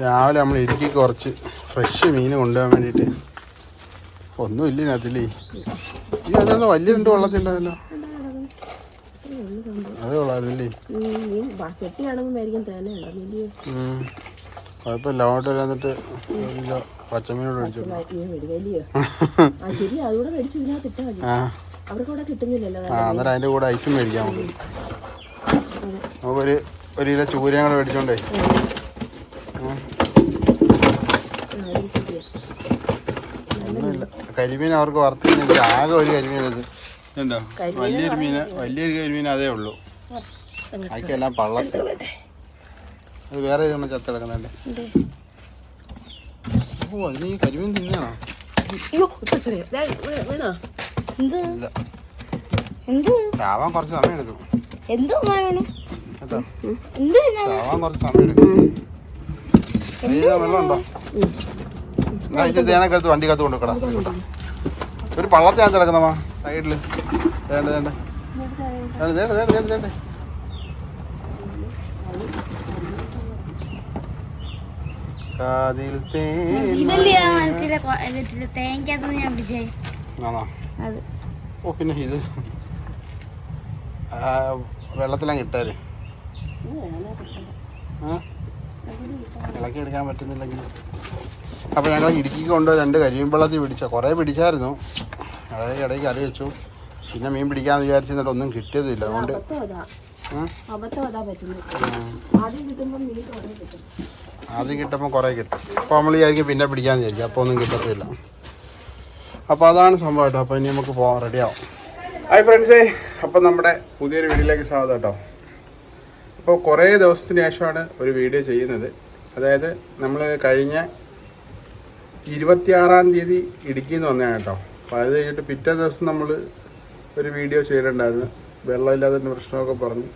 രാവിലെ നമ്മൾ ഇടുക്കി കുറച്ച് ഫ്രഷ് മീൻ കൊണ്ടുപോകാൻ വേണ്ടിയിട്ട് ഒന്നുമില്ല ഇതിനകത്തില്ലേ. ഈ അതൊന്നും വലിയ രണ്ട് വെള്ളത്തിണ്ടല്ലോ. അത് കൊള്ളായിരുന്നില്ലേ. കുഴപ്പമില്ല. അങ്ങോട്ട് വന്നിട്ട് പച്ചമീനോട് മേടിച്ചു. അന്നേരം അതിൻ്റെ കൂടെ ഐസും മേടിക്കാം നമുക്ക്. നമുക്കൊരു കിലോ ചൂരയും കൂടെ മേടിച്ചോണ്ടേ. ഒന്നുമില്ല. കരിമീൻ അവർക്ക് വറുത്തില്ല. ആകെ ഒരു കരിമീൻ ഇത് ഇതുണ്ടോ. വലിയൊരു കരിമീൻ അതേ ഉള്ളൂ. അതിക്കെല്ലാം പള്ളത്തിൽ. അത് വേറെ നമ്മൾ ചത്ത് കിടക്കുന്നുണ്ട്. ഓ അതിന് ഈ കരിമീൻ തിന്നണോ? ചാവാൻ കുറച്ച് സമയം എടുക്കും കേട്ടോ. ചാവാൻ കുറച്ച് സമയം എടുക്കും. വെള്ളം ഉണ്ടോ? ഇത് തേനൊക്കെ വണ്ടി കത്ത് കൊണ്ടുക്കടാ. ഒരു പള്ളത്തിനകത്ത് കിടക്കുന്നമ്മ സൈഡില്. വേണ്ട വേണ്ട വേണ്ട വേണ്ട വേണ്ട വേണ്ട. ഓ പിന്നെ ഇത് വെള്ളത്തിലങ്ങ് ഇട്ടാല് ഇളക്കി എടുക്കാൻ പറ്റുന്നില്ലെങ്കിൽ. അപ്പോൾ ഞങ്ങൾ ഇടുക്കിക്ക് കൊണ്ട് 2 കരിമീൻ വെള്ളത്തിൽ കുറേ പിടിച്ചായിരുന്നു. ഇടയ്ക്ക് കറി വെച്ചു. പിന്നെ മീൻ പിടിക്കാമെന്ന് വിചാരിച്ചിട്ട് ഒന്നും കിട്ടിയതില്ല. അതുകൊണ്ട് ആദ്യം കിട്ടുമ്പോൾ കുറേ കിട്ടും. അപ്പോൾ നമ്മൾ വിചാരിക്കും പിന്നെ പിടിക്കാമെന്ന് വിചാരിക്കും. അപ്പോൾ ഒന്നും കിട്ടത്തില്ല. അപ്പോൾ അതാണ് സംഭവം കേട്ടോ. അപ്പോൾ ഇനി നമുക്ക് പോകാൻ റെഡിയാവും. ഹായ് ഫ്രണ്ട്സേ, അപ്പം നമ്മുടെ പുതിയൊരു വീഡിയോയിലേക്ക് സ്വാഗതം കേട്ടോ. അപ്പോൾ കുറേ ദിവസത്തിന് ശേഷമാണ് ഒരു വീഡിയോ ചെയ്യുന്നത്. അതായത് നമ്മൾ കഴിഞ്ഞ 26-ാം തീയതി ഇടുക്കിയിൽ നിന്ന് വന്നതാണ് കേട്ടോ. അപ്പോൾ അത് കഴിഞ്ഞിട്ട് പിറ്റേ ദിവസം നമ്മൾ ഒരു വീഡിയോ ചെയ്തിട്ടുണ്ടായിരുന്നു. വെള്ളമില്ലാത്തതിൻ്റെ പ്രശ്നമൊക്കെ പറഞ്ഞു.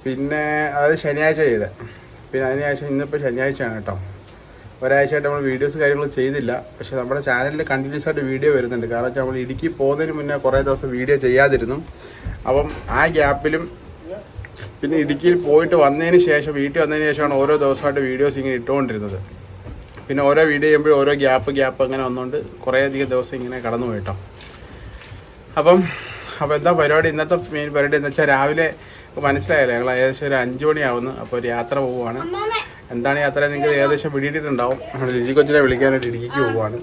പിന്നെ അത് ശനിയാഴ്ച ചെയ്തത്. പിന്നെ അതിനുശേഷം ഇന്നിപ്പോൾ ശനിയാഴ്ചയാണ് കേട്ടോ. ഒരാഴ്ചയായിട്ട് നമ്മൾ വീഡിയോസ് കാര്യങ്ങൾ ചെയ്തില്ല. പക്ഷേ നമ്മുടെ ചാനലിൽ കണ്ടിന്യൂസ് ആയിട്ട് വീഡിയോ വരുന്നുണ്ട്. കാരണം വെച്ചാൽ നമ്മൾ ഇടുക്കി പോകുന്നതിന് മുന്നേ കുറേ ദിവസം വീഡിയോ ചെയ്യാതിരുന്നു. അപ്പം ആ ഗ്യാപ്പിലും പിന്നെ ഇടുക്കിയിൽ പോയിട്ട് വന്നതിന് ശേഷം വീട്ടിൽ വന്നതിന് ശേഷമാണ് ഓരോ ദിവസമായിട്ട് വീഡിയോസ് ഇങ്ങനെ ഇട്ടുകൊണ്ടിരുന്നത്. പിന്നെ ഓരോ വീഡിയോ ചെയ്യുമ്പോഴും ഓരോ ഗ്യാപ്പ് അങ്ങനെ വന്നുകൊണ്ട് കുറേയധികം ദിവസം ഇങ്ങനെ കടന്നു പോയിട്ടോ. അപ്പോൾ എന്താ പരിപാടി? ഇന്നത്തെ മെയിൻ പരിപാടി എന്ന് വെച്ചാൽ രാവിലെ മനസ്സിലായല്ലോ, ഞങ്ങൾ ഏകദേശം ഒരു 5 മണിയാവുന്നു. അപ്പോൾ ഒരു യാത്ര പോവുകയാണ്. എന്താണ് യാത്ര നിങ്ങൾക്ക് ഏകദേശം പിടിയിട്ടിട്ടുണ്ടാവും. ലിജി കൊച്ചിനെ വിളിക്കാനായിട്ട് ഇടുക്കിക്ക് പോവുകയാണ്.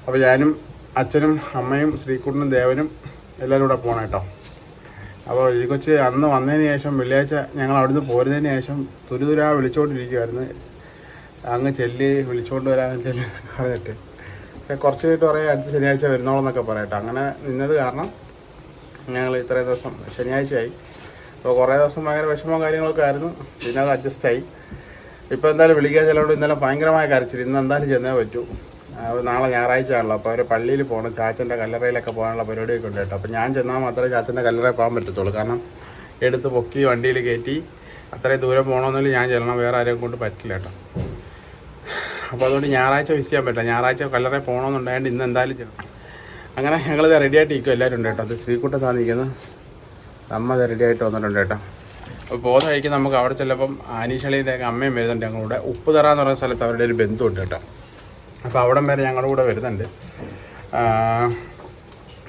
അപ്പോൾ ഞാനും അച്ഛനും അമ്മയും ശ്രീകുട്ടനും ദേവനും എല്ലാവരും കൂടെ പോകണം കേട്ടോ. അപ്പോൾ ലിജി കൊച്ച് അന്ന് വന്നതിന് ശേഷം വെള്ളിയാഴ്ച ഞങ്ങൾ അവിടുന്ന് പോരുന്നതിന് ശേഷം തുരുതുരാ വിളിച്ചുകൊണ്ടിരിക്കുമായിരുന്നു. അങ്ങ് ചെല്ലി വിളിച്ചുകൊണ്ട് വരാൻ ചെല്ലി പറഞ്ഞിട്ട്. പക്ഷേ കുറച്ച് കഴിഞ്ഞിട്ട് പറയാം അടുത്ത ശനിയാഴ്ച വരുന്നോളെന്നൊക്കെ പറയട്ടോ. അങ്ങനെ നിന്നത് കാരണം ഞങ്ങൾ ഇത്രയും ദിവസം ശനിയാഴ്ചയായി. അപ്പോൾ കുറേ ദിവസം ഭയങ്കര വിഷമവും കാര്യങ്ങളൊക്കെ ആയിരുന്നു. പിന്നെ അത് അഡ്ജസ്റ്റായി. ഇപ്പോൾ എന്തായാലും വിളിക്കാൻ ചിലവിടെ ഇന്നലെ ഭയങ്കരമായ കരച്ചിൽ. ഇന്ന് എന്തായാലും ചെന്നേ പറ്റൂ. നാളെ ഞായറാഴ്ച ആണല്ലോ. അപ്പോൾ അവർ പള്ളിയിൽ പോകണം. ചാച്ചൻ്റെ കല്ലറയിലൊക്കെ പോകാനുള്ള പരിപാടിയൊക്കെ ഉണ്ട് കേട്ടോ. അപ്പോൾ ഞാൻ ചെന്നാൽ മാത്രമേ ചാച്ചൻ്റെ കല്ലറയിൽ പോകാൻ പറ്റത്തുള്ളൂ. കാരണം എടുത്ത് പൊക്കി വണ്ടിയിൽ കയറ്റി അത്രയും ദൂരം പോകണമെന്നില്ല ഞാൻ ചെല്ലണം. വേറെ ആരെയും കൊണ്ട് പറ്റില്ല കേട്ടോ. അപ്പോൾ അതുകൊണ്ട് ഞായറാഴ്ച മിസ് ചെയ്യാൻ പറ്റില്ല. ഞായറാഴ്ച കല്ലറയിൽ പോകണമെന്നുണ്ടായത് ഇന്ന് എന്തായാലും ചെല്ലണം. അങ്ങനെ ഞങ്ങളിത് റെഡിയായിട്ട് ഇരിക്കും. എല്ലാവരും ഉണ്ട് കേട്ടോ. അത് ശ്രീകുട്ടത്താണ് നിൽക്കുന്നത്. അമ്മ ഇത് റെഡിയായിട്ട് വന്നിട്ടുണ്ട് കേട്ടോ. അപ്പോൾ പോകുന്ന വഴിക്ക് നമുക്ക് അവിടെ ചെല്ലപ്പം അനീഷളിൻ്റെയൊക്കെ അമ്മയും വരുന്നുണ്ട്. ഞങ്ങളുടെ ഉപ്പുതറ എന്ന് പറയുന്ന സ്ഥലത്ത് അവരുടെ ഒരു ബന്ധുണ്ട് കേട്ടോ. അപ്പോൾ അവിടം വരെ ഞങ്ങളുടെ കൂടെ വരുന്നുണ്ട്.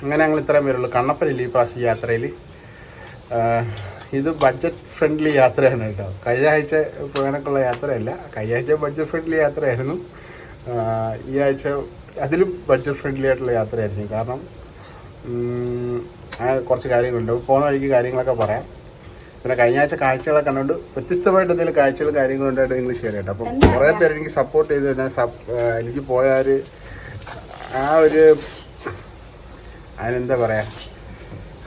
അങ്ങനെ ഞങ്ങൾ ഇത്രയും പേരുള്ളൂ. കണ്ണപ്പനില്ല ഈ പ്രാവശ്യം യാത്രയിൽ. ഇത് ബഡ്ജറ്റ് ഫ്രണ്ട്ലി യാത്രയാണ് കേട്ടോ. കഴിഞ്ഞ ആഴ്ച പോകാനൊക്കെയുള്ള യാത്രയല്ല. കഴിഞ്ഞ ആഴ്ച ബഡ്ജറ്റ് ഫ്രണ്ട്ലി യാത്രയായിരുന്നു. ഈ ആഴ്ച അതിലും ബഡ്ജറ്റ് ഫ്രണ്ട്ലി ആയിട്ടുള്ള യാത്രയായിരിക്കും. കാരണം കുറച്ച് കാര്യങ്ങളുണ്ട്. പോകുന്ന വഴിക്ക് കാര്യങ്ങളൊക്കെ പറയാം. പിന്നെ കഴിഞ്ഞ ആഴ്ച കാഴ്ചകളൊക്കെ കണ്ടുകൊണ്ട് വ്യത്യസ്തമായിട്ട് എന്തെങ്കിലും കാഴ്ചകൾ കാര്യങ്ങളുണ്ടായിട്ട് നിങ്ങൾ ഷെയർ ചെയ്യട്ടെ. അപ്പം കുറേ പേര് എനിക്ക് സപ്പോർട്ട് ചെയ്ത് തന്നെ എനിക്ക് പോയ ഒരു അതിനെന്താ പറയുക,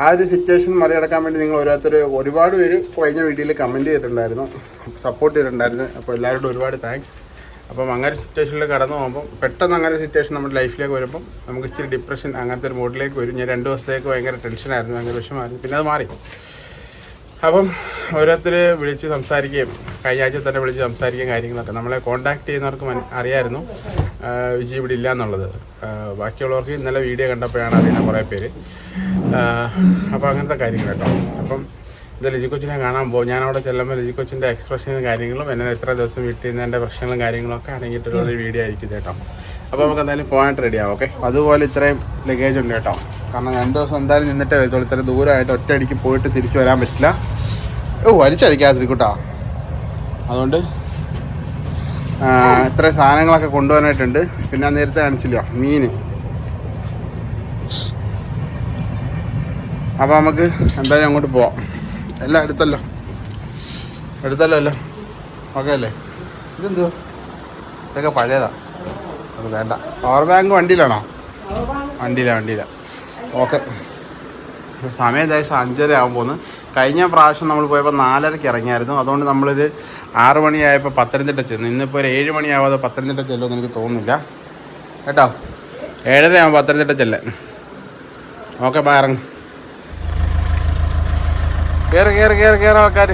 ആ ഒരു സിറ്റുവേഷൻ മറികടക്കാൻ വേണ്ടി നിങ്ങൾ ഒരുപാട് പേര് കഴിഞ്ഞ വീഡിയോയിൽ കമൻറ്റ് ചെയ്തിട്ടുണ്ടായിരുന്നു, സപ്പോർട്ട് ചെയ്തിട്ടുണ്ടായിരുന്നു. അപ്പോൾ എല്ലാവരോടും ഒരുപാട് താങ്ക്സ്. അപ്പം അങ്ങനെ സിറ്റുവേഷനിൽ കടന്നു പോകുമ്പം പെട്ടെന്ന് അങ്ങനെ സിറ്റുവേഷൻ നമ്മുടെ ലൈഫിലേക്ക് വരുമ്പം നമുക്ക് ഇച്ചിരി ഡിപ്രഷൻ അങ്ങനത്തെ ഒരു മോഡിലേക്ക് വരും. ഞാൻ 2 ദിവസത്തേക്ക് ഭയങ്കര ടെൻഷനായിരുന്നു, ഭയങ്കര വിഷമമായിരുന്നു. പിന്നെ അത് മാറി. അപ്പം ഓരോരുത്തർ വിളിച്ച് സംസാരിക്കുകയും കഴിഞ്ഞ ആഴ്ച തന്നെ വിളിച്ച് സംസാരിക്കുകയും കാര്യങ്ങളൊക്കെ നമ്മളെ കോൺടാക്ട് ചെയ്യുന്നവർക്ക് അറിയായിരുന്നു വിജി ഇവിടെ ഇല്ല എന്നുള്ളത്. ബാക്കിയുള്ളവർക്ക് ഇന്നലെ വീഡിയോ കണ്ടപ്പോഴാണ് അറിയുന്ന കുറേ പേര്. അപ്പോൾ അങ്ങനത്തെ കാര്യങ്ങൾ കേട്ടോ. അപ്പം ഇത് ലിജി കൊച്ചിനെ കാണാൻ പോകും. ഞാൻ അവിടെ ചെല്ലുമ്പോൾ ലിജി കൊച്ചിൻ്റെ എക്സ്പ്രഷനും കാര്യങ്ങളും എന്നെ എത്ര ദിവസം വീട്ടിൽ നിന്ന് എൻ്റെ പ്രശ്നങ്ങളും കാര്യങ്ങളൊക്കെ അടങ്ങിയിട്ടുള്ള ഒരു വീഡിയോ ആയിരിക്കും കേട്ടോ. അപ്പോൾ നമുക്ക് എന്തായാലും പോകാനായിട്ട് റെഡിയാവും. ഓക്കെ, അതുപോലെ ഇത്രയും ലഗേജ് ഉണ്ട് കേട്ടോ. കാരണം 2 ദിവസം എന്തായാലും നിന്നിട്ടേ വരത്തുള്ളൂ. ഇത്ര ദൂരമായിട്ട് ഒറ്റയടിക്ക് പോയിട്ട് തിരിച്ചു വരാൻ പറ്റില്ല. വലിച്ചടിക്കാതിരിക്കൂട്ടാ. അതുകൊണ്ട് ഇത്രയും സാധനങ്ങളൊക്കെ കൊണ്ടുപോകാനായിട്ടുണ്ട്. പിന്നെ നേരത്തെ കാണിച്ചില്ല മീൻ. അപ്പോൾ നമുക്ക് എന്തായാലും അങ്ങോട്ട് പോവാം. എല്ലാം എടുത്തല്ലോ അല്ലേ? ഓക്കെ അല്ലേ? ഇതെന്തോ ഇതൊക്കെ പഴയതാ, അത് വേണ്ട. പവർ ബാങ്ക് വണ്ടിയിലാണോ? വണ്ടിയില. ഓക്കെ, സമയം ഏകദേശം 5:30 ആകുമ്പോൾ. കഴിഞ്ഞ പ്രാവശ്യം നമ്മൾ പോയപ്പോൾ 4:30 ഇറങ്ങിയായിരുന്നു. അതുകൊണ്ട് നമ്മളൊരു 6 മണിയായപ്പോൾ പത്തനംതിട്ട ചെന്നു. ഇന്നിപ്പോൾ ഒരു 7 മണിയാവാതെ പത്തനംതിട്ട ചെല്ലുമെന്ന് എനിക്ക് തോന്നുന്നില്ല കേട്ടോ. 7:30 ആകുമ്പോൾ പത്തനംതിട്ട ചെല്ലാൻ. ഓക്കെ, ബാ, ഇറങ്ങും. കേറ് ആൾക്കാർ.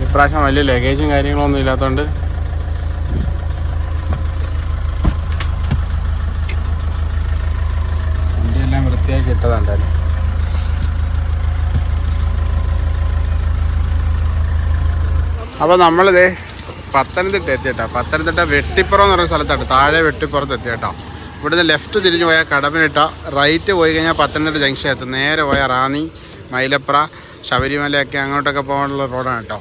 ഇപ്രാവശ്യം വലിയ ലഗേജും കാര്യങ്ങളൊന്നും ഇല്ലാത്തതുകൊണ്ട് വണ്ടിയെല്ലാം വൃത്തിയാക്കി ഇട്ടതാണ് എന്തായാലും. അപ്പോൾ നമ്മളിത് പത്തനംതിട്ട എത്തിയിട്ടോ. പത്തനംതിട്ട വെട്ടിപ്പുറം എന്ന് പറയുന്ന സ്ഥലത്താണ്. താഴെ വെട്ടിപ്പുറത്ത് എത്തിയിട്ടോ. ഇവിടുന്ന് ലെഫ്റ്റ് തിരിഞ്ഞ് പോയാൽ കടമ്പനിട്ട, റൈറ്റ് പോയി കഴിഞ്ഞാൽ പത്തനംതിട്ട ജംഗ്ഷൻ എത്തും. നേരെ പോയാൽ റാന്നി, മൈലപ്ര, ശബരിമലയൊക്കെ അങ്ങോട്ടൊക്കെ പോകാനുള്ള റോഡാണ് കേട്ടോ.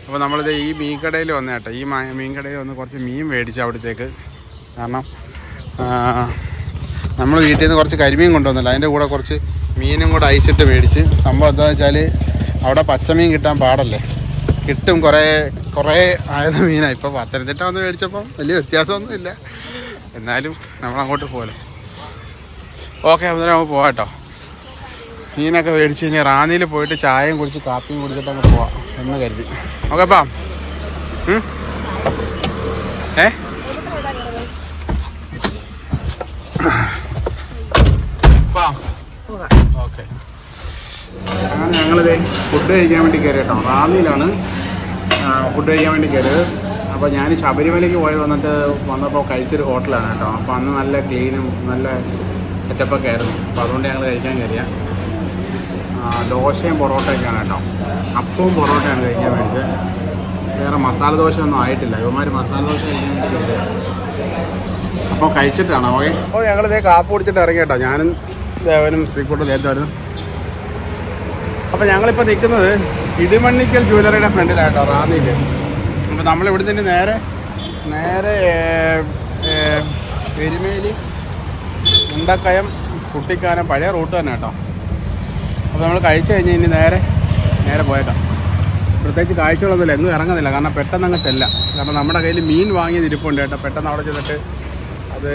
അപ്പോൾ നമ്മളിത് ഈ മീൻകടയിൽ വന്ന കേട്ടോ. ഈ മീൻകടയിൽ വന്ന് കുറച്ച് മീൻ മേടിച്ചു അവിടത്തേക്ക്. കാരണം നമ്മൾ വീട്ടിൽ നിന്ന് കുറച്ച് കരിമീൻ കൊണ്ടുവന്നില്ല, അതിൻ്റെ കൂടെ കുറച്ച് മീനും കൂടെ ഐസിട്ട് മേടിച്ച്. സംഭവം എന്താണെന്ന് വെച്ചാൽ അവിടെ പച്ചമീൻ കിട്ടാൻ പാടല്ലേ. കിട്ടും, കുറേ ആയത് മീനാണ്. ഇപ്പോൾ പത്തനംതിട്ട വന്ന് മേടിച്ചപ്പം വലിയ വ്യത്യാസമൊന്നും ഇല്ല. എന്നാലും നമ്മളങ്ങോട്ട് പോലെ. ഓക്കെ, അന്നേരം നമുക്ക് പോകാം കേട്ടോ. മീനൊക്കെ മേടിച്ച് ഇനി റാന്നിയിൽ പോയിട്ട് ചായയും കുടിച്ച് കാപ്പിയും കുടിച്ചിട്ട് അങ്ങ് പോവാം എന്ന് കരുതി. ഓക്കെ, അപ്പം ഓക്കെ. അങ്ങനെ ഞങ്ങളിത് ഫുഡ് കഴിക്കാൻ വേണ്ടി കയറി കേട്ടോ. റാന്നിയിലാണ് ഫുഡ് കഴിക്കാൻ വേണ്ടി കയറിയത്. അപ്പോൾ ഞാൻ ശബരിമലയ്ക്ക് പോയി വന്നപ്പോൾ കഴിച്ചൊരു ഹോട്ടലാണ് കേട്ടോ. അപ്പോൾ അന്ന് നല്ല ക്ലീനും നല്ല സെറ്റപ്പൊക്കെ ആയിരുന്നു. അപ്പോൾ അതുകൊണ്ട് ഞങ്ങൾ കഴിക്കാൻ കയറിയ ദോശയും പൊറോട്ടയൊക്കെയാണ് കേട്ടോ. അപ്പവും പൊറോട്ടയാണ് കഴിക്കാൻ വേണ്ടിയിട്ട്. വേറെ മസാല ദോശയൊന്നും ആയിട്ടില്ല. ഇവന്മാർ മസാല ദോശ കഴിക്കാൻ വേണ്ടി കയറിയതാണ്. അപ്പോൾ കഴിച്ചിട്ടാണ്. ഓക്കെ, അപ്പോൾ ഞങ്ങളിതേ കാപ്പ് കുടിച്ചിട്ട് ഇറങ്ങി കേട്ടോ. ഞാനും ദേവനും ശ്രീകുട്ടും നേരത്തെ വരുന്നു. അപ്പോൾ ഞങ്ങളിപ്പോൾ നിൽക്കുന്നത് ഇടിമണ്ണിക്കൽ ജ്വല്ലറിയുടെ ഫ്രണ്ടിലായിട്ടോ, റാന്നിയിൽ. അപ്പോൾ നമ്മളിവിടെ നിന്ന് നേരെ എരുമേലി, മുണ്ടക്കയം, കുട്ടിക്കാനം പഴയ റൂട്ട് തന്നെ കേട്ടോ. അപ്പോൾ നമ്മൾ കഴിച്ച് കഴിഞ്ഞ് ഇനി നേരെ പോയേക്കാം. പ്രത്യേകിച്ച് കാഴ്ചകളൊന്നുമില്ല, എങ്ങും ഇറങ്ങുന്നില്ല. കാരണം പെട്ടെന്ന് അങ്ങ് ചെല്ലാം. കാരണം നമ്മുടെ കയ്യിൽ മീൻ വാങ്ങിയത് ഇരിപ്പുണ്ട് കേട്ടോ. പെട്ടെന്ന് അവിടെ ചെന്നിട്ട് അത്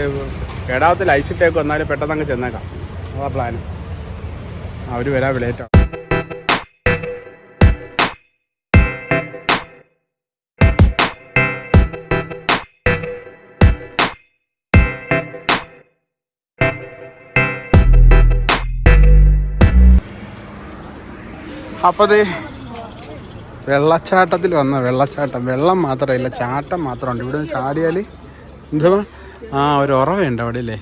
കേടാവത്തിൽ ഐസിട്ടേക്ക് വന്നാലും പെട്ടെന്ന് അങ്ങ് ചെന്നേക്കാം. അതാ പ്ലാൻ. അവർ വരാൻ വിളയേറ്റോ. അപ്പോൾ അത് വെള്ളച്ചാട്ടത്തിൽ വന്ന വെള്ളം മാത്രമല്ല, ചാട്ടം മാത്രമുണ്ട്. ഇവിടെ നിന്ന് ചാടിയാൽ എന്തുവാ ഒരു ഉറവയുണ്ട് അവിടെ അല്ലേ.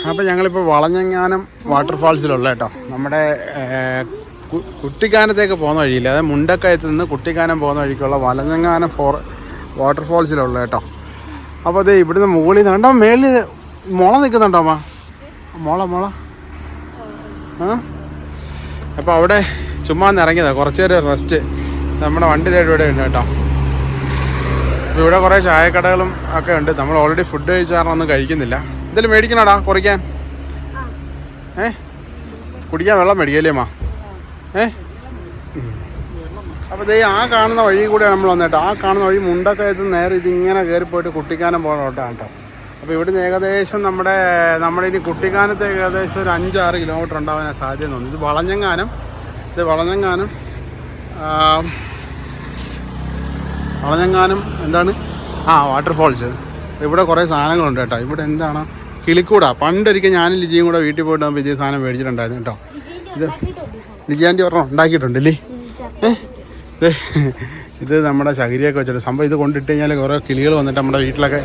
അപ്പോൾ ഞങ്ങളിപ്പോൾ വളഞ്ഞങ്ങാനം വാട്ടർഫാൾസിലുള്ള കേട്ടോ. നമ്മുടെ കുട്ടിക്കാനത്തേക്ക് പോകുന്ന വഴിയില്ല, അതായത് മുണ്ടക്കയത്ത് നിന്ന് കുട്ടിക്കാനം പോകുന്ന വഴിക്കുള്ള വളഞ്ഞങ്ങാനം വാട്ടർഫാൾസിലുള്ള കേട്ടോ. അപ്പോൾ അത് ഇവിടുന്ന് മുകളിൽ നിന്ന് കണ്ടോ, മേളിൽ മുള നിൽക്കുന്നുണ്ടോ മുള അപ്പോൾ അവിടെ ചുമ്മാ ഇറങ്ങിയതാണ്. കുറച്ച് നേരം റെസ്റ്റ്. നമ്മുടെ വണ്ടി തേടി ഇവിടെ ഉണ്ട് കേട്ടോ. അപ്പോൾ ഇവിടെ കുറേ ചായക്കടകളും ഒക്കെ ഉണ്ട്. നമ്മൾ ഓൾറെഡി ഫുഡ് കഴിച്ചാറൊന്നും കഴിക്കുന്നില്ല. എന്തെങ്കിലും മേടിക്കണോടാ കുറിക്കാൻ? കുടിക്കാൻ വെള്ളം മേടിക്കല്ലേ അമ്മ? അപ്പോൾ ദേ ആ കാണുന്ന വഴി കൂടെ നമ്മൾ വന്നേട്ടോ. ആ കാണുന്ന വഴി മുണ്ടക്കയത്ത് നേരെ ഇതിങ്ങനെ കയറിപ്പോയിട്ട് കുട്ടിക്കാനം പോകണം കേട്ടോ. അപ്പോൾ ഇവിടുന്ന് ഏകദേശം നമ്മുടെ ഇനി കുട്ടിക്കാനത്തേക്ക് ഏകദേശം ഒരു 5-6 കിലോമീറ്റർ ഉണ്ടാവാൻ സാധ്യത തോന്നുന്നു. ഇത് വളഞ്ഞങ്ങാനം എന്താണ് വാട്ടർഫാൾസ്. ഇവിടെ കുറേ സാധനങ്ങളുണ്ട് കേട്ടോ. ഇവിടെ എന്താണ് കിളിക്കൂടാ. പണ്ടൊരിക്കൽ ഞാനും ലിജിയും കൂടെ വീട്ടിൽ പോയിട്ട് നമുക്ക് ഇതേ സാധനം മേടിച്ചിട്ടുണ്ടായിരുന്നു കേട്ടോ. ഇത് ലിജിയാൻ്റെ ഒരെണ്ണം ഉണ്ടാക്കിയിട്ടുണ്ടല്ലേ. ഇത് നമ്മുടെ ചകിരിയൊക്കെ വെച്ചിട്ട് സംഭവം. ഇത് കൊണ്ടിട്ട് കഴിഞ്ഞാൽ കുറേ കിളികൾ വന്നിട്ട് നമ്മുടെ വീട്ടിലൊക്കെ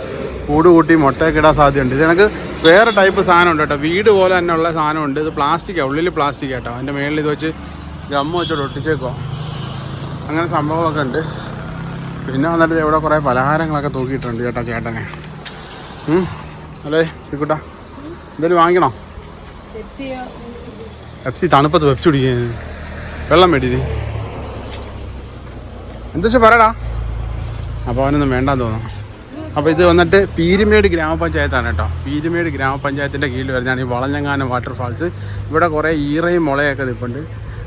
കൂട് കൂട്ടി മുട്ടയൊക്കെ ഇടാൻ സാധ്യതയുണ്ട്. ഇത് എനിക്ക് വേറെ ടൈപ്പ് സാധനം ഉണ്ട് കേട്ടോ, വീട് പോലെ തന്നെ ഉള്ള സാധനമുണ്ട്. ഇത് പ്ലാസ്റ്റിക്കാണ്, ഉള്ളിൽ പ്ലാസ്റ്റിക് കേട്ടോ. അതിൻ്റെ മേളിൽ ഇത് വെച്ച് ഗമ്മ് വെച്ചോട്ട് ഒട്ടിച്ചേക്കോ, അങ്ങനെ സംഭവങ്ങളൊക്കെ ഉണ്ട്. പിന്നെ വന്നിട്ട് ഇവിടെ കുറേ പലഹാരങ്ങളൊക്കെ തൂക്കിയിട്ടുണ്ട് ചേട്ടാ ചേട്ടനെ. അല്ലേ ശ്രീക്കുട്ടാ, എന്തെങ്കിലും വാങ്ങിക്കണോ? പെപ്സി, തണുപ്പത്ത് പെപ്സി കുടിക്കാൻ വെള്ളം വേണ്ടിയിട്ട് എന്താ വെച്ചാൽ പറയടാ. അപ്പോൾ അവനൊന്നും വേണ്ടാന്ന് തോന്നുന്നു. അപ്പോൾ ഇത് വന്നിട്ട് പീരുമേട് ഗ്രാമപഞ്ചായത്താണ് കേട്ടോ. പീരുമേട് ഗ്രാമപഞ്ചായത്തിൻ്റെ കീഴിൽ വരുന്നതാണ് ഈ വളഞ്ഞങ്ങാനം വാട്ടർഫാൾസ്. ഇവിടെ കുറേ ഈറയും മുളയൊക്കെ നിൽപ്പുണ്ട്.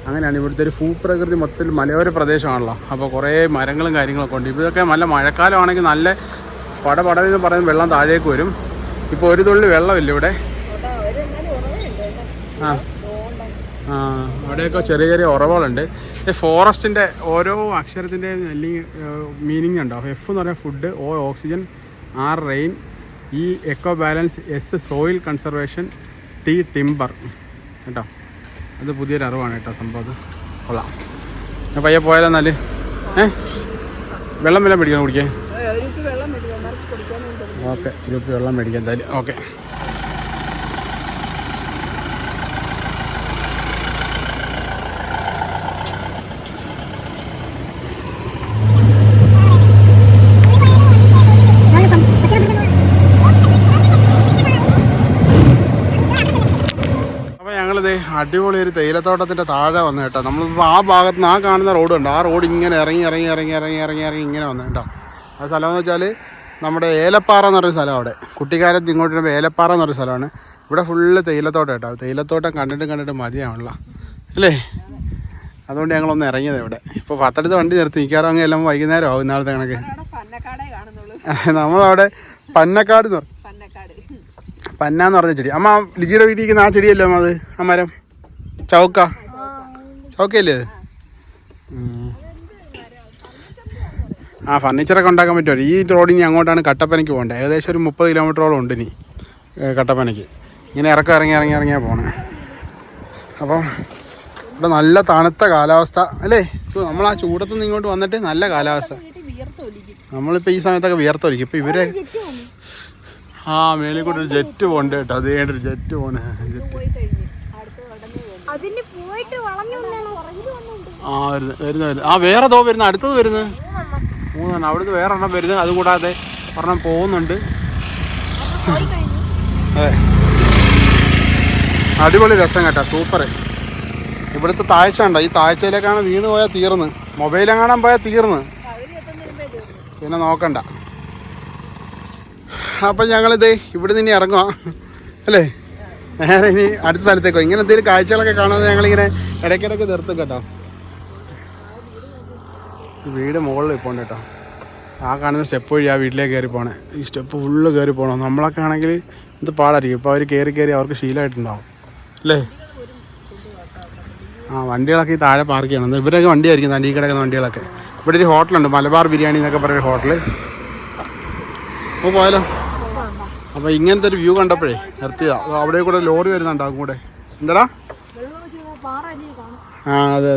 അങ്ങനെയാണ് ഇവിടുത്തെ ഒരു ഭൂപ്രകൃതി മൊത്തത്തിൽ മലയോര പ്രദേശമാണല്ലോ. അപ്പോൾ കുറേ മരങ്ങളും കാര്യങ്ങളൊക്കെ ഉണ്ട്. ഇതൊക്കെ നല്ല മഴക്കാലമാണെങ്കിൽ നല്ല പടപടയെന്ന് പറയുന്ന വെള്ളം താഴേക്ക് വരും. ഇപ്പോൾ ഒരു തുള്ളി വെള്ളമില്ല ഇവിടെ. അവിടെയൊക്കെ ചെറിയ ചെറിയ ഉറവുകളുണ്ട്. ഫോറസ്റ്റിൻ്റെ ഓരോ അക്ഷരത്തിൻ്റെയും അല്ലെങ്കിൽ മീനിങ് ഉണ്ടോ. എഫ് എന്ന് പറയുന്നത് food, O oxygen, R rain, E eco balance, S soil conservation, T timber കേട്ടോ. അത് പുതിയൊരു അറിവാണ് കേട്ടോ സംഭവം. അത് കൊള്ളാം. ഞാൻ പയ്യെ പോയാലെന്നാല് വെള്ളം മേടിക്കണം കുടിക്കാൻ. ഓക്കെ, ഗ്രൂപ്പ് വെള്ളം മേടിക്കാം എന്തായാലും. ഓക്കെ, അടിപൊളി ഒരു തേയിലത്തോട്ടത്തിൻ്റെ താഴെ വന്നു കേട്ടോ. നമ്മളിപ്പോൾ ആ ഭാഗത്ത് നിന്ന് ആ കാണുന്ന റോഡ് ഉണ്ട്, ആ റോഡ് ഇങ്ങനെ ഇറങ്ങി ഇങ്ങനെ വന്നു കേട്ടോ. ആ സ്ഥലമെന്ന് വെച്ചാൽ നമ്മുടെ ഏലപ്പാറ എന്ന് പറയുന്ന സ്ഥലം. അവിടെ കുട്ടിക്കാലത്ത് ഇങ്ങോട്ട് വരുമ്പോൾ ഏലപ്പാറ എന്ന് പറയുന്ന സ്ഥലമാണ്. ഇവിടെ ഫുള്ള് തേയിലത്തോട്ടം കേട്ടോ. തേയിലത്തോട്ടം കണ്ടിട്ട് മതിയാണല്ലോ അല്ലേ. അതുകൊണ്ട് ഞങ്ങളൊന്ന് ഇറങ്ങിയത് ഇവിടെ. ഇപ്പോൾ പത്തടുത്ത് വണ്ടി നിർത്തി നിൽക്കാറങ്ങ് എല്ലാം വൈകുന്നേരം ആവും ഇന്നാളത്തെ കണക്ക്. നമ്മളവിടെ പന്നക്കാട് എന്ന് പറയും, പന്ന എന്ന് പറഞ്ഞ ചെടി. അമ്മ ലിജിയുടെ വീട്ടിൽ ഇരിക്കുന്ന ആ ചെടിയല്ലേ അമ്മ, അത് ആ മരം ചൗക്കയല്ലേ അത്? ആ ഫർണിച്ചറൊക്കെ ഉണ്ടാക്കാൻ പറ്റുമല്ലോ. ഈ റോഡിന് അങ്ങോട്ടാണ് കട്ടപ്പനയ്ക്ക് പോകേണ്ടത്. ഏകദേശം ഒരു 30 കിലോമീറ്ററോളം ഉണ്ട് ഇനി കട്ടപ്പനയ്ക്ക്. ഇങ്ങനെ ഇറങ്ങിയാൽ പോകണേ. അപ്പം ഇവിടെ നല്ല തണുത്ത കാലാവസ്ഥ അല്ലേ. ഇപ്പോൾ നമ്മൾ ആ ചൂടത്തുനിന്ന് ഇങ്ങോട്ട് വന്നിട്ട് നല്ല കാലാവസ്ഥ. നമ്മളിപ്പോൾ ഈ സമയത്തൊക്കെ വിയർത്തൊലിക്കും. ഇപ്പോൾ ഇവരെ മേളിൽ കൂടെ ഒരു ജെറ്റ് പോകണ്ട കേട്ടോ. അത് ഒരു ജെറ്റ് പോണേ. വരുന്നത് വേറെ ദോ വരുന്നത്, അടുത്തത് വരുന്നത് 3 അവിടുന്ന് വേറെ എണ്ണം വരുന്നത്. അതുകൂടാതെ ഒരെണ്ണം പോകുന്നുണ്ട്. അതെ, അടിപൊളി രസം കേട്ടോ, സൂപ്പർ. ഇവിടുത്തെ താഴ്ച ഉണ്ടോ, ഈ താഴ്ചയിലേക്കാണ് വീണ് പോയാൽ തീർന്ന്, മൊബൈലെങ്ങാനും പോയാൽ തീർന്ന്, പിന്നെ നോക്കണ്ട. അപ്പം ഞങ്ങളിത് ഇവിടെ നിന്ന് ഇറങ്ങുക അല്ലേ, നേരെ ഇനി അടുത്ത സ്ഥലത്തേക്കോ. ഇങ്ങനെ എന്തെങ്കിലും കാഴ്ചകളൊക്കെ കാണുന്നത് ഞങ്ങളിങ്ങനെ ഇടയ്ക്കിടയ്ക്ക് നിർത്തും കേട്ടോ. വീട് മുകളിൽ ഇപ്പോൾ ഉണ്ട് കേട്ടോ. ആ കാണുന്ന സ്റ്റെപ്പ് വഴി ആ വീട്ടിലേക്ക് കയറി പോകണേ. ഈ സ്റ്റെപ്പ് ഫുള്ള് കയറി പോകണം. നമ്മളൊക്കെ ആണെങ്കിൽ ഇത് പാടായിരിക്കും. ഇപ്പോൾ അവർ കയറി അവർക്ക് ശീലമായിട്ടുണ്ടാവും അല്ലേ. വണ്ടികളൊക്കെ ഈ താഴെ പാർക്ക് ചെയ്യണം. ഇവരൊക്കെ വണ്ടിയായിരിക്കും തണ്ടി കിടക്കുന്ന വണ്ടികളൊക്കെ. ഇവിടെ ഒരു ഹോട്ടലുണ്ട്, മലബാർ ബിരിയാണി എന്നൊക്കെ പറയുന്ന ഹോട്ടല്. അപ്പോൾ പോയാലോ. അപ്പോൾ ഇങ്ങനത്തെ ഒരു വ്യൂ കണ്ടപ്പോഴേ നിർത്തിയതാ. അവിടെ കൂടെ ലോറി വരുന്നുണ്ടാകും കൂടെ. എന്താടാ? അതെ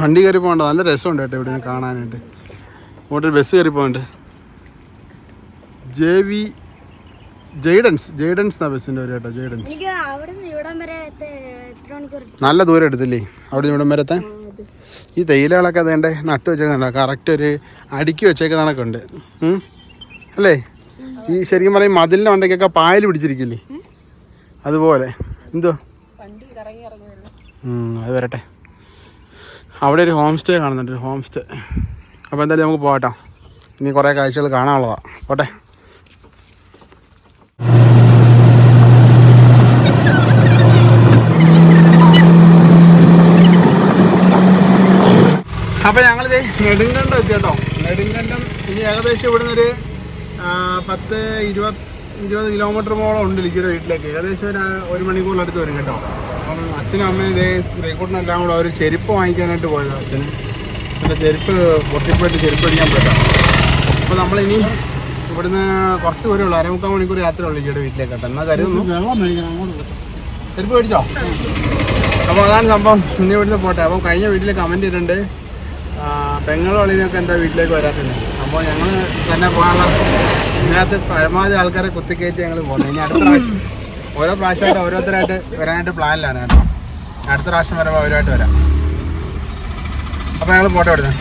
വണ്ടി കയറി പോകണ്ട. നല്ല രസമുണ്ട് കേട്ടോ ഇവിടെ കാണാനായിട്ട്. അങ്ങോട്ടൊരു ബസ് കയറി പോകുന്നുണ്ട്. ജെയ്ഡൻസ് എന്നാ ബസ്സിൻ്റെ ഒരു കേട്ടോ. ജെയ്ഡൻസ് നല്ല ദൂരം എടുത്തില്ലേ അവിടെ നിന്ന് ഇവിടം വരത്തെ. ഈ തേയിലകളൊക്കെ അതേണ്ട നട്ട് വെച്ചേക്കുന്നുണ്ടോ, കറക്റ്റ് ഒരു അടുക്കി വെച്ചേക്കുന്നതൊക്കെ ഉണ്ട് അല്ലേ. ഈ ശരിക്കും പറയും മതിലിൻ്റെ വണ്ടയ്ക്കൊക്കെ പായൽ പിടിച്ചിരിക്കില്ലേ, അതുപോലെ. എന്തോ അത് വരട്ടെ. അവിടെ ഒരു ഹോം സ്റ്റേ കാണുന്നുണ്ട്, ഒരു ഹോം സ്റ്റേ. അപ്പോൾ എന്തായാലും നമുക്ക് പോകട്ടോ, ഇനി കുറേ കാഴ്ചകൾ കാണാനുള്ളതാണ്. പോട്ടെ. അപ്പോൾ ഞങ്ങളിത് നെടുങ്കണ്ടം എത്തി കേട്ടോ. നെടുങ്കണ്ടം ഇനി ഏകദേശം ഇവിടുന്ന് ഒരു 10-20 കിലോമീറ്റർ ഉണ്ട് ലിജിയുടെ വീട്ടിലേക്ക്. ഏകദേശം ഒരു മണിക്കൂറിനടുത്ത് വരും കേട്ടോ. അപ്പം അച്ഛനും അമ്മയും ഇതേ ശ്രീകുട്ടനെല്ലാം കൂടെ ഒരു ചെരുപ്പ് വാങ്ങിക്കാനായിട്ട് പോയത്. അച്ഛന് എൻ്റെ ചെരുപ്പ് പൊട്ടിപ്പോയിട്ട് ചെരുപ്പ് അടിക്കാൻ പറ്റാം. അപ്പോൾ നമ്മളിനി ഇവിടുന്ന് കുറച്ച് ദൂരമുള്ളൂ, 3/4 മണിക്കൂർ യാത്രയുള്ളൂ ലിജിയുടെ വീട്ടിലേക്ക് കേട്ടോ. എന്നാൽ കരുതുന്നു ചെരുപ്പ് മേടിച്ചോ. അപ്പോൾ അതാണ് സംഭവം. ഇനി ഇവിടുന്ന് പോട്ടെ. അപ്പോൾ കഴിഞ്ഞ വീട്ടിൽ കമൻറ്റ് ചെയ്തിട്ടുണ്ട് പെങ്ങളും അളിനൊക്കെ എന്താ വീട്ടിലേക്ക് വരാത്തത്. അപ്പോൾ ഞങ്ങൾ തന്നെ പോകാനുള്ള ഇതിനകത്ത് പരമാവധി ആൾക്കാരെ കുത്തിക്കയറ്റി ഞങ്ങൾ പോകുന്നത്. ഇനി അടുത്ത പ്രാവശ്യം ഓരോ പ്രാവശ്യമായിട്ട് ഓരോരുത്തരായിട്ട് വരാനായിട്ട് പ്ലാനിലാണ് കേട്ടോ. അടുത്ത പ്രാവശ്യം വരുമ്പോൾ അവരുമായിട്ട് വരാം. അപ്പോൾ ഞങ്ങൾ ഫോട്ടോ എടുക്കാം.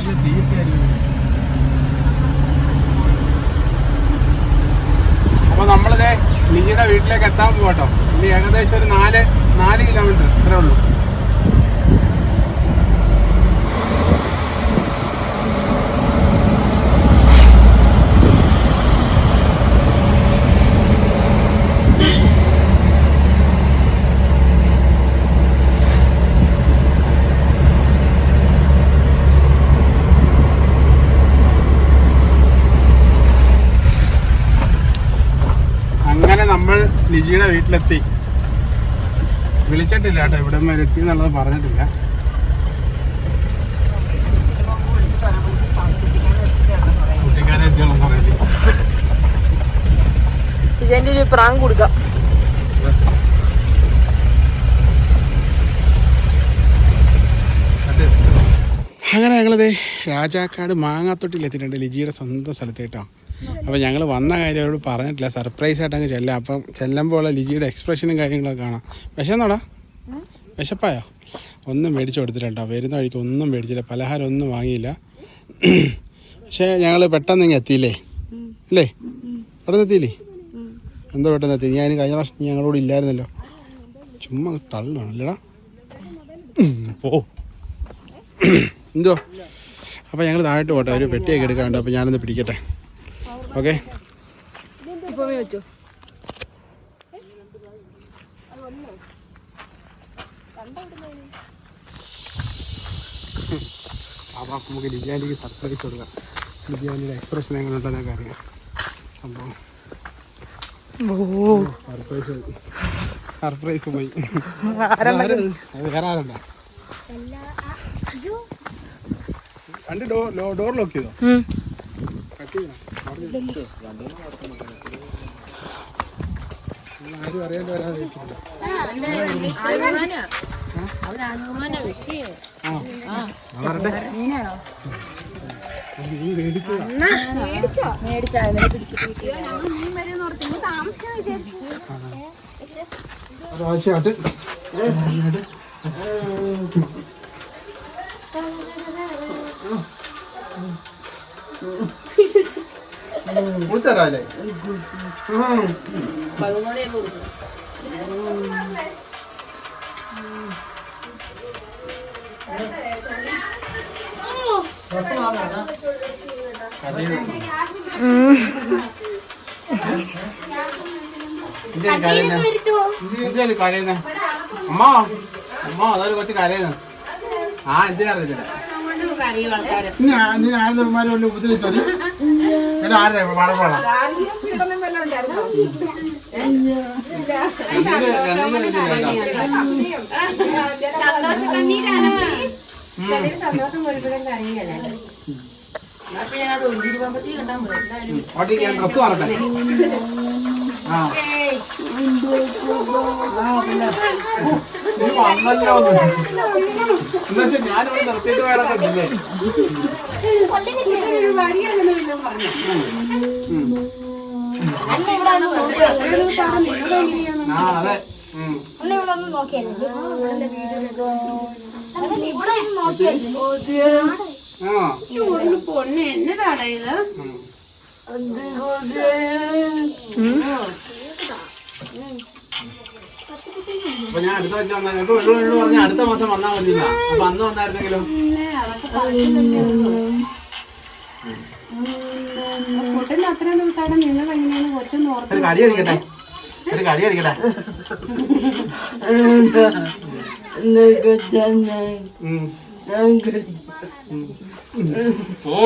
അപ്പോൾ നമ്മളിതേ നിങ്ങളുടെ വീട്ടിലേക്ക് എത്താൻ പോകട്ടോ. ഇനി ഏകദേശം ഒരു 4 കിലോമീറ്റർ ഇത്രേ ഉള്ളൂ. അങ്ങനെ നമ്മൾ ലിജിയുടെ വീട്ടിലെത്തി. വിളിച്ചിട്ടില്ല കേട്ടോ, ഇവിടെ വരെ എത്തി എന്നുള്ളത് പറഞ്ഞിട്ടില്ല. കുട്ടിക്കാരെ എത്തിയോളെന്ന് പറയില്ലേ. ഇതിന്റെ ഒരു പ്രാങ്ക് കൊടുക്കാം. അങ്ങനെ ഞങ്ങളിത് രാജാക്കാട് മാങ്ങാത്തൊട്ടിലെത്തിയിട്ടുണ്ട്, ലിജിയുടെ സ്വന്തം സ്ഥലത്ത് കേട്ടോ. അപ്പോൾ ഞങ്ങൾ വന്ന കാര്യം അവരോട് പറഞ്ഞിട്ടില്ല, സർപ്രൈസ് ആയിട്ട് അങ്ങ് ചെല്ലാം. അപ്പം ചെല്ലുമ്പോൾ ഉള്ള ലിജിയുടെ എക്സ്പ്രഷനും കാര്യങ്ങളൊക്കെ കാണാം. വിശന്നോടാ? വിശപ്പായോ? ഒന്നും മേടിച്ചു കൊടുത്തില്ല കേട്ടോ. വരുന്ന വഴിക്ക് ഒന്നും മേടിച്ചില്ല, പലഹാരം ഒന്നും വാങ്ങിയില്ല. പക്ഷേ ഞങ്ങൾ പെട്ടെന്ന് ഇങ്ങനെ എത്തിയില്ലേ അല്ലേ? പെട്ടെന്ന് എത്തിയില്ലേ? എന്തോ പെട്ടെന്ന് എത്തി. ഞാൻ കഴിഞ്ഞ പ്രാവശ്യം ഞങ്ങളോട് ഇല്ലായിരുന്നല്ലോ. ചുമ്മാ തള്ളാണല്ലേടാ. പോ എന്തോ. അപ്പോൾ ഞങ്ങൾ താഴോട്ട് പോട്ടെ, ഒരു പെട്ടിയൊക്കെ എടുക്കാറുണ്ട്. അപ്പോൾ ഞാനൊന്ന് പിടിക്കട്ടെ. ഓക്കെ വെച്ചോ. അപ്പം നമുക്ക് ലിജിയാൻറ്റിക്ക് സർപ്രൈസ് കൊടുക്കാം. ലിജിയാൻറ്റിയുടെ എക്സ്പ്രഷൻ എങ്ങനെ ഉണ്ടെന്നൊക്കെ അറിയാം. സംഭവം സർപ്രൈസ് പോയി. അത് വേറെ ആരല്ല. രണ്ട് ഡോർ ലോക്ക് ചെയ്തോ? ആരും അറിയാണ്ട് വരാതെ പ്രാവശ്യമായിട്ട് വിളിച്ചല്ലേ? കരയുന്ന അമ്മ അമ്മ അതൊരു കൊച്ചു കരയുന്നു. ആ എന്തിനാ അറിയത്തില്ല. ആരെമാരെ കൊണ്ട് ഉപദ്രവിച്ചോളി. ആരുടെ പടപ്പാള ഡ്രസ് മാറട്ടെ. വന്നല്ലോ എന്നുവെച്ചാൽ ഞാനിവിടെ നിർത്തിയിട്ട് വേണമെന്നില്ലേ. ആ അതെ പൊണ്ണ് എന്നതാടാ ഇത്? അപ്പൊ ഞാൻ അടുത്ത വെച്ചാൽ പറഞ്ഞ അടുത്ത മാസം വന്നാൽ മതിയില്ല. അപ്പൊ അന്ന് വന്നായിരുന്നെങ്കിലും പൊട്ടന്റെ അത്രയും ദിവസമാണ് നിങ്ങൾ എങ്ങനെയാണ് കൊച്ചെന്ന് ഓർത്ത്. ഒരു കടി അടിക്കട്ടെ, ഒരു കടി അടിക്കട്ടെ. ഓ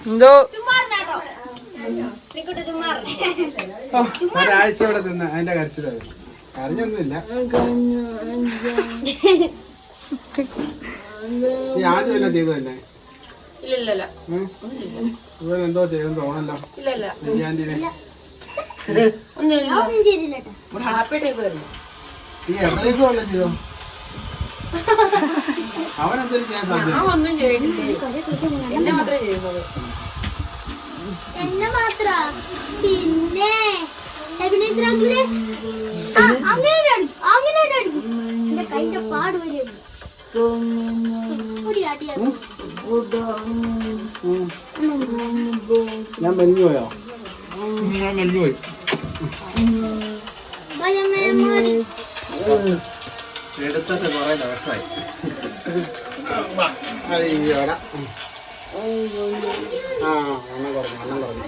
എന്തോ ഒരാഴ്ച ഇവിടെ നിന്ന് അതിന്റെ കരച്ചിലായിരുന്നു. കരഞ്ഞൊന്നുമില്ല. നീ ആദ്യം എല്ലാം ചെയ്തു തന്നെ? ഇവരെന്തോ ചെയ്തെന്ന് തോന്നല്ലോ. ഈ എത്ര ദിവസം ചെയ്തോ? അവനെന്തെങ്കിലും ചെയ്യാൻ സാധ്യത ഞാൻ ഒന്നും ചെയ്തില്ലേ എന്നെ മാത്രമേ ചെയ്യുന്നത് എന്നെ മാത്ര പിന്നെ അങ്ങനെ എന്റെ കൈന്റെ പാട് വരും ഞാൻ മെലിഞ്ഞു പോയോ? ഞാൻ മെലിഞ്ഞു പോയി. എടുത്തിട്ട് കുറെ ദിവസമായി. അയ്യോടാ. ആ എണ്ണം കുറഞ്ഞു.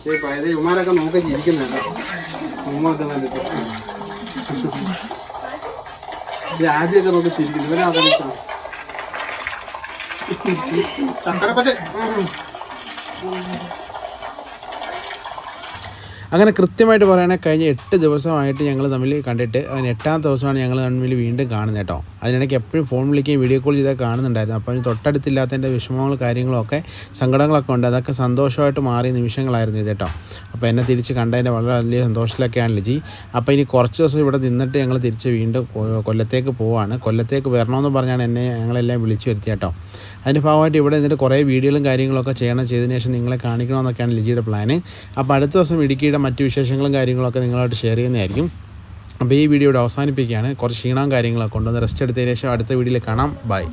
ഈ പഴയ ഉമാരൊക്കെ നോക്കി ഇരിക്കുന്നുണ്ടോ? ഉമ്മൊക്കെ കണ്ടിട്ട് ഇത് ആദ്യമൊക്കെ നോക്കി ചിരിക്കുന്നു. ഇവരാ ചക്കരപ്പറ്റ. അങ്ങനെ കൃത്യമായിട്ട് പറയുകയാണെങ്കിൽ കഴിഞ്ഞ 8 ദിവസമായിട്ട് ഞങ്ങൾ തമ്മിൽ കണ്ടിട്ട് അതിന് 8ാമത്തെ ദിവസമാണ് ഞങ്ങൾ തമ്മിൽ വീണ്ടും കാണുന്നത് കേട്ടോ. അതിനിടയ്ക്ക് എപ്പോഴും ഫോൺ വിളിക്കുകയും വീഡിയോ കോൾ ചെയ്താൽ കാണുന്നുണ്ടായിരുന്നു. അപ്പോൾ അതിന് തൊട്ടടുത്തില്ലാത്തതിൻ്റെ വിഷമങ്ങളും കാര്യങ്ങളൊക്കെ സങ്കടങ്ങളൊക്കെ ഉണ്ട്. അതൊക്കെ സന്തോഷമായിട്ട് മാറിയ നിമിഷങ്ങളായിരുന്നു ഇത് കേട്ടോ. അപ്പോൾ എന്നെ തിരിച്ച് കണ്ടതിൻ്റെ വളരെ വലിയ സന്തോഷത്തിലൊക്കെയാണ് ലിജി. അപ്പോൾ ഇനി കുറച്ച് ദിവസം ഇവിടെ നിന്നിട്ട് ഞങ്ങൾ തിരിച്ച് വീണ്ടും കൊല്ലത്തേക്ക് പോവുകയാണ്. കൊല്ലത്തേക്ക് വരണമെന്ന് പറഞ്ഞാണ് എന്നെ ഞങ്ങളെല്ലാം വിളിച്ചു വരുത്തിയ കേട്ടോ. അതിൻ്റെ ഭാഗമായിട്ട് ഇവിടെ നിന്നിട്ട് കുറേ വീഡിയോകളും കാര്യങ്ങളൊക്കെ ചെയ്തതിന് ശേഷം നിങ്ങളെ കാണിക്കണമെന്നൊക്കെയാണ് ലിജിയുടെ പ്ലാന്. അപ്പോൾ അടുത്ത ദിവസം ഇടുക്കിയുടെ മറ്റു വിശേഷങ്ങളും കാര്യങ്ങളൊക്കെ നിങ്ങളായിട്ട് ഷെയർ ചെയ്യുന്നതായിരിക്കും. അപ്പോൾ ഈ വീഡിയോ ഇവിടെ അവസാനിപ്പിക്കുകയാണ്. കുറച്ച് ക്ഷീണവും കാര്യങ്ങളൊക്കെ കൊണ്ടുവന്ന് റെസ്റ്റ് എടുത്തതിന് ശേഷം അടുത്ത വീഡിയോയിൽ കാണാം. ബൈ.